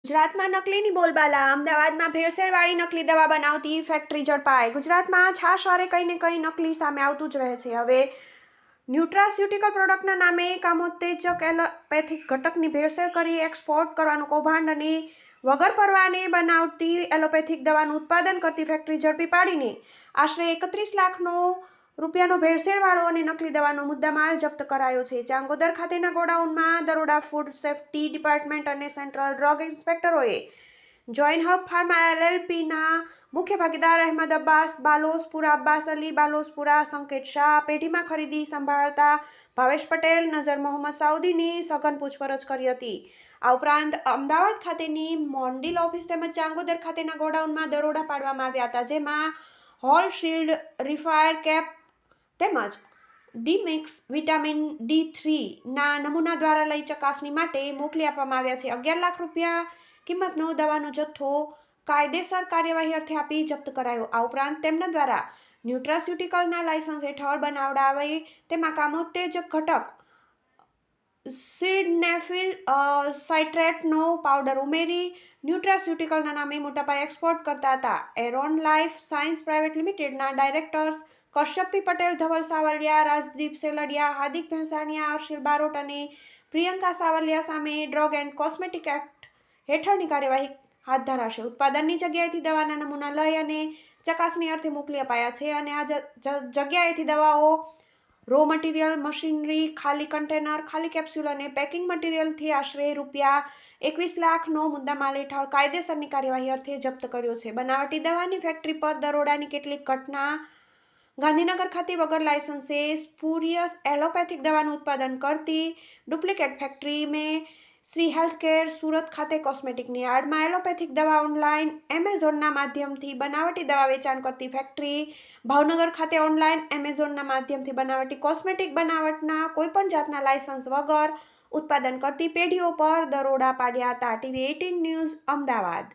ગુજરાતમાં નકલીની બોલબાલા અમદાવાદમાં ભેળસેળવાળી નકલી દવા બનાવતી ફેક્ટરી ઝડપાઈ ગુજરાતમાં છાશવારે કંઈ ને કંઈ નકલી સામે આવતું જ રહે છે। હવે ન્યુટ્રાસ્યુટિકલ પ્રોડક્ટના નામે કામોત્તેજક એલોપેથિક ઘટકની ભેળસેળ કરી એક્સપોર્ટ કરવાનું કૌભાંડ અને વગર પરવાને બનાવટી એલોપેથિક દવાનું ઉત્પાદન કરતી ફેક્ટરી ઝડપી પાડીને આશરે 31 લાખનો રૂપિયાનો ભેળસેળવાળો અને નકલી દવાનો મુદ્દામાલ જપ્ત કરાયો છે। ચાંગોદર ખાતેના ગોડાઉનમાં દરોડા ફૂડ સેફ્ટી ડિપાર્ટમેન્ટ અને સેન્ટ્રલ ડ્રગ ઇન્સ્પેક્ટરોએ જોઇન હબ ફાર્મા LLPના મુખ્ય ભાગીદાર અહેમદ અબ્બાસ બાલોસપુરા, અબ્બાસ અલી બાલોસપુરા, સંકેત શાહ, પેઢીમાં ખરીદી સંભાળતા ભાવેશ પટેલ, નઝર મોહમ્મદ સાઉદીની સઘન પૂછપરછ કરી હતી। આ ઉપરાંત અમદાવાદ ખાતેની મોન્ડિલ ઓફિસ તેમજ ચાંગોદર ખાતેના ગોડાઉનમાં દરોડા પાડવામાં આવ્યા હતા, જેમાં હોલ શીલ્ડ, રિફાયર કેપ તેમજ ડીમિક્સ વિટામિન D3ના નમૂના દ્વારા લઈ ચકાસણી માટે મોકલી આપવામાં આવ્યા છે। 11 લાખ રૂપિયા કિંમતનો દવાનો જથ્થો કાયદેસર કાર્યવાહી અર્થે આપી જપ્ત કરાયો। આ ઉપરાંત તેમના દ્વારા ન્યુટ્રાસ્યુટિકલના લાયસન્સ હેઠળ બનાવડાવી તેમાં કામોત્તેજક ઘટક સિલ્ડનેફિલ સાઇટ્રેટનો પાવડર ઉમેરી ન્યુટ્રાસ્યુટિકલના નામે મોટાપાયે એક્સપોર્ટ કરતા હતા। એરોન લાઇફ સાયન્સ પ્રાઇવેટ લિમિટેડના ડાયરેક્ટર્સ કશ્યપી પટેલ, ધવલ સાવલિયા, રાજદીપ સેલડિયા, હાર્દિક ભેંસાણિયા, હર્ષિલ બારોટ અને પ્રિયંકા સાવલિયા સામે ડ્રગ એન્ડ કોસ્મેટિક એક્ટ હેઠળની કાર્યવાહી હાથ ધરાશે। ઉત્પાદનની જગ્યાએથી દવાના નમૂના લઈ અને ચકાસણી અર્થે મોકલી અપાયા છે અને આ જગ્યાએથી દવાઓ, રો મટીરિયલ, મશીનરી, ખાલી કન્ટેનર, ખાલી કેપ્સ્યુલ અને પેકિંગ મટીરિયલથી આશરે રૂપિયા 21 લાખનો મુદ્દામાલ હેઠળ કાયદેસરની કાર્યવાહી અર્થે જપ્ત કર્યો છે। બનાવટી દવાની ફેક્ટરી પર દરોડાની કેટલીક ઘટના ગાંધીનગર ખાતે વગર લાયસન્સે સ્પુરિયસ એલોપેથિક દવાનું ઉત્પાદન કરતી ડુપ્લિકેટ ફેક્ટરી में શ્રી હેલ્થકેર સુરત ખાતે કોસ્મેટિકની આડમાં એલોપેથિક દવા ઓનલાઈન એમેઝોનના માધ્યમથી બનાવટી દવા વેચાણ કરતી ફેક્ટરી, ભાવનગર ખાતે ઓનલાઈન એમેઝોનના માધ્યમથી બનાવટી કોસ્મેટિક બનાવટના કોઈપણ જાતના લાયસન્સ વગર ઉત્પાદન કરતી પેઢીઓ પર દરોડા પાડ્યા હતા। TV 18 news, Ahmedabad.